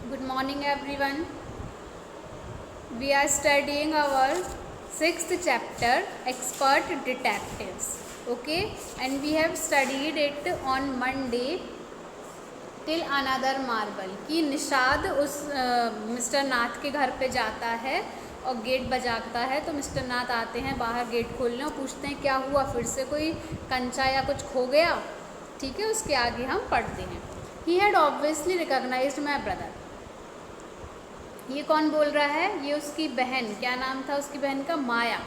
Good morning, everyone. We are studying our 6th chapter, Expert Detectives. Okay, and we have studied it on Monday till another marvel कि निषाद उस mister नाथ के घर पे जाता है और गेट बजाता है तो मिस्टर नाथ आते हैं बाहर गेट खोलने और पूछते हैं क्या हुआ, फिर से कोई कंचा या कुछ खो गया। ठीक है, उसके आगे हम पढ़ते हैं। He had obviously recognised my brother. ये कौन बोल रहा है? ये उसकी बहन, क्या नाम था उसकी बहन का? माया।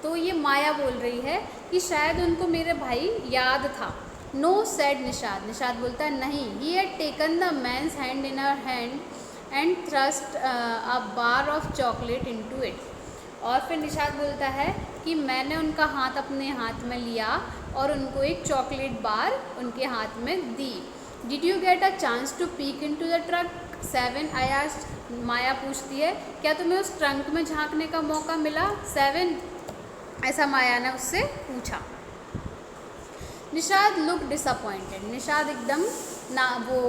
तो ये माया बोल रही है कि शायद उनको मेरे भाई याद था। Know said Nishad. निषाद बोलता है नहीं। He had taken the man's hand in her hand and thrust a bar of chocolate into it. और फिर निषाद बोलता है कि मैंने उनका हाथ अपने हाथ में लिया और उनको एक चॉकलेट बार उनके हाथ में दी। Did you get a chance to peek into the truck? 7 I asked. Maya पूछती है क्या तुम्हें उस ट्रंक में झांकने का मौका मिला? 7, ऐसा माया ने उससे पूछा। Nishad look disappointed. निषाद एकदम ना वो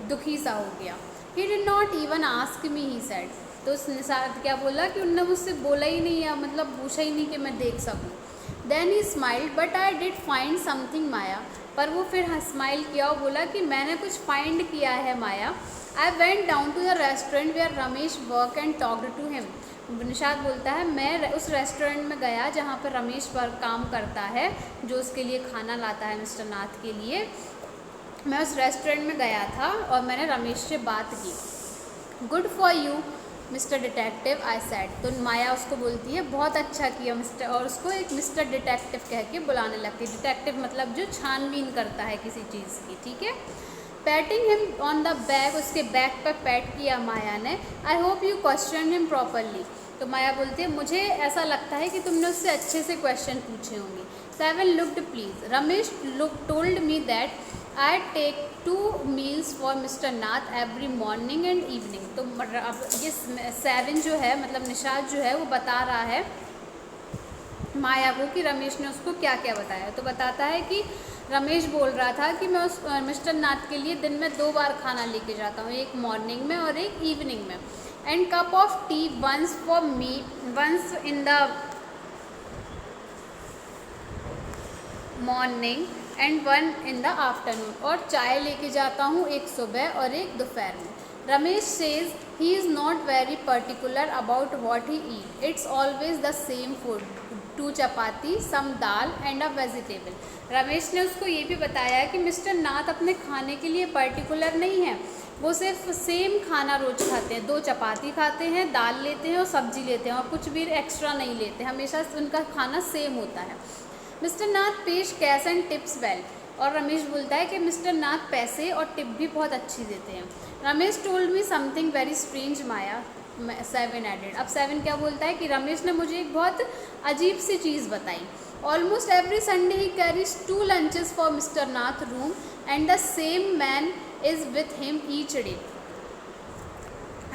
दुखी सा हो गया। He did not even ask me, he said. तो उस निषाद क्या बोला कि उनने मुझसे बोला ही नहीं, या मतलब पूछा ही नहीं कि मैं देख सकूं। Then he smiled but I did find something Maya. पर वो फिर स्माइल किया और बोला कि मैंने कुछ फाइंड किया है Maya. I went down to the restaurant where Ramesh work and talked to him. Nishad बोलता है मैं उस रेस्टोरेंट में गया जहाँ पर रमेश वर्क काम करता है, जो उसके लिए खाना लाता है मिस्टर नाथ के लिए। मैं उस रेस्टोरेंट में गया था और मैंने रमेश से बात की। Good for you mister detective, I said. तो माया उसको बोलती है बहुत अच्छा किया मिस्टर, और उसको एक मिस्टर डिटेक्टिव कह के बुलाने लगती है। डिटेक्टिव मतलब जो छानबीन करता है किसी चीज़ की। ठीक है। Patting him on the back, उसके बैक पर पैट किया माया ने। I hope you question him properly. तो माया बोलती है मुझे ऐसा लगता है कि तुमने उससे अच्छे से क्वेश्चन पूछे होंगे। 7 looked please. Ramesh told me that I take 2 meals for mister Nath every morning and evening. तो अब ये 7 जो है मतलब निषाद जो है वो बता रहा है माया को कि रमेश ने उसको क्या क्या बताया। तो बताता है कि रमेश बोल रहा था कि मैं उस मिस्टर नाथ के लिए दिन में 2 बार खाना लेके जाता हूँ, एक मॉर्निंग में और एक इवनिंग में। And cup of tea once for me, once in the morning and 1 in the afternoon. और चाय लेके जाता हूँ एक सुबह और एक दोपहर में। Ramesh says he is not very particular about what he eat, it's always the same food, 2 chapati, some dal and a vegetable. Ramesh ने उसको ये भी बताया कि मिस्टर नाथ अपने खाने के लिए पर्टिकुलर नहीं है, वो सिर्फ सेम खाना रोज़ खाते हैं। 2 चपाती खाते हैं, दाल लेते हैं और सब्जी लेते हैं और कुछ भी एक्स्ट्रा नहीं लेते, हमेशा उनका खाना सेम होता है। मिस्टर नाथ पेश कैश एंड टिप्स वेल। और रमेश बोलता है कि मिस्टर नाथ पैसे और टिप भी बहुत अच्छी देते हैं। Ramesh told me something very strange Maya, 7 added. अब 7 क्या बोलता है कि रमेश ने मुझे एक बहुत अजीब सी चीज़ बताई। Almost every Sunday he carries 2 lunches for mister Nath room and the same man is with him each day.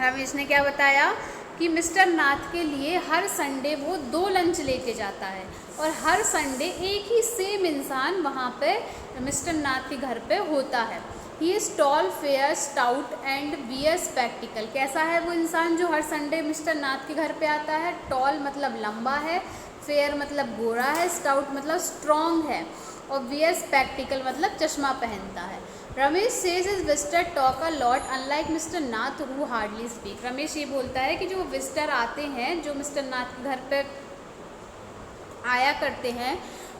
Ramesh ने क्या बताया कि मिस्टर नाथ के लिए हर संडे वो 2 लंच लेके जाता है और हर संडे एक ही सेम इंसान वहाँ पे मिस्टर नाथ के घर पे होता है। He is tall, fair, stout and wear spectacle. कैसा है वो इंसान जो हर संडे मिस्टर नाथ के घर पे आता है? टॉल मतलब लंबा है, फेयर मतलब गोरा है, स्टाउट मतलब स्ट्रॉन्ग है, और वियर स्पेक्टिकल मतलब चश्मा पहनता है। Ramesh says is visitor talk a lot unlike mister Nath who hardly speak. Ramesh ये बोलता है कि जो विजिटर आते हैं, जो मिस्टर नाथ के घर पे आया करते हैं,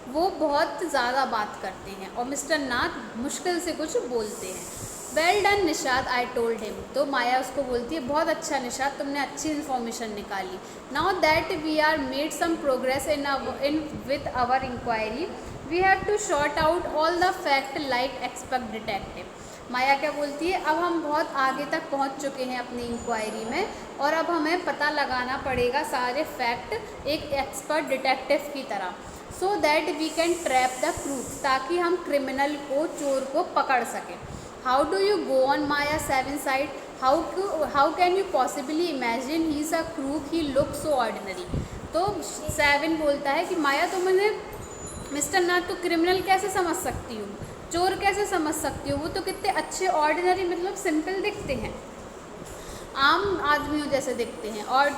वो बहुत ज़्यादा बात करते हैं और मिस्टर नाथ मुश्किल से कुछ बोलते हैं। Well done Nishad, I told him. तो माया उसको बोलती है बहुत अच्छा निषाद, तुमने अच्छी इन्फॉर्मेशन निकाली। Now that we are made some progress in with our inquiry, we have to sort out all the fact like expert detective. Maya क्या बोलती है अब हम बहुत आगे तक पहुंच चुके हैं अपनी इंक्वायरी में और अब हमें पता लगाना पड़ेगा सारे फैक्ट एक एक्सपर्ट डिटेक्टिव की तरह, so that we can trap the crook, ताकि हम क्रिमिनल को, चोर को पकड़ सकें। How do you go on Maya, 7 side. How can you possibly imagine he is a crook, he look so ordinary. तो 7 बोलता है कि माया तुम उन्हें मिस्टर नाथ तो क्रिमिनल कैसे समझ सकती हो, चोर कैसे समझ सकती हो, वो तो कितने अच्छे ऑर्डिनरी मतलब सिंपल दिखते हैं। आम आदमियों जैसे दिखते हैं। और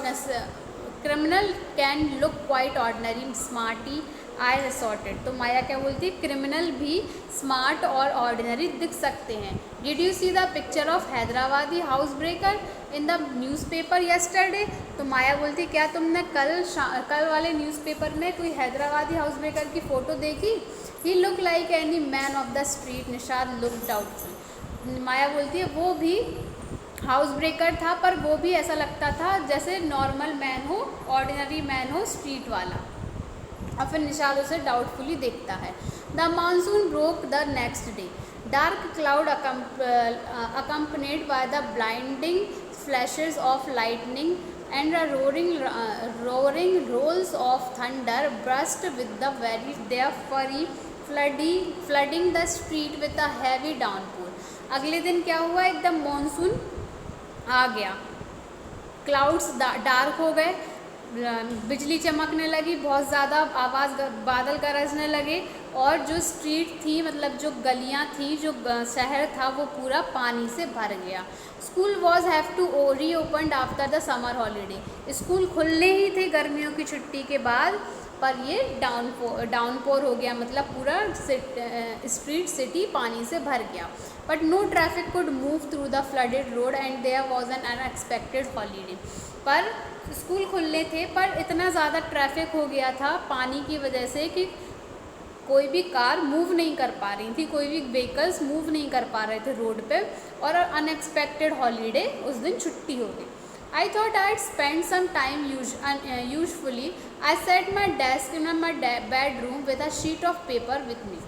criminal can look quite ordinary smarty I assorted. तो माया क्या बोलती है, क्रिमिनल भी स्मार्ट और ऑर्डिनरी दिख सकते हैं। Did you see the picture of Hyderabadi house breaker in the newspaper yesterday. तो माया बोलती क्या तुमने कल वाले न्यूज़पेपर में कोई हैदराबादी हाउस ब्रेकर की फ़ोटो देखी। He look like any man of the street. Nishad look doubtful. Maya बोलती है वो भी हाउस ब्रेकर था, पर वो भी ऐसा लगता था जैसे नॉर्मल मैन हो, ऑर्डिनरी मैन हो, स्ट्रीट वाला। और फिर निशाद उसे डाउटफुली देखता है। The monsoon broke the next day. Dark cloud accompanied by the blinding flashes of lightning and the roaring rolls of thunder burst with the very their fury, flooding the street with a heavy downpour। अगले दिन क्या हुआ, एकदम monsoon आ गया, clouds dark हो गए, बिजली चमकने लगी, बहुत ज़्यादा आवाज़, बादल गरजने लगे, और जो स्ट्रीट थी, मतलब जो गलियां थी, जो शहर था, वो पूरा पानी से भर गया। School was have to reopened after the summer holiday. School खुलने ही थे गर्मियों की छुट्टी के बाद, पर ये डाउनपोर हो गया, मतलब पूरा स्ट्रीट सिटी पानी से भर गया। But no traffic could move through the flooded road and there was an unexpected holiday. पर स्कूल खुलने थे, पर इतना ज़्यादा ट्रैफिक हो गया था पानी की वजह से कि कोई भी कार मूव नहीं कर पा रही थी, कोई भी व्हीकल्स मूव नहीं कर पा रहे थे रोड पे, और अनएक्सपेक्टेड हॉलीडे, उस दिन छुट्टी हो गई। I thought I'd spend some time usually I set my desk in my bedroom with a sheet of paper with me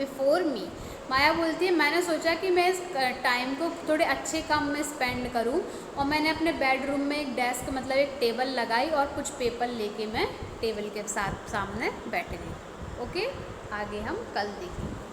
before me। माया बोलती है मैंने सोचा कि मैं इस टाइम को थोड़े अच्छे काम में स्पेंड करूं, और मैंने अपने बेडरूम में एक डेस्क, मतलब एक टेबल लगाई, और कुछ पेपर लेके मैं टेबल के साथ सामने बैठ गई। ओके, आगे हम कल देखेंगे।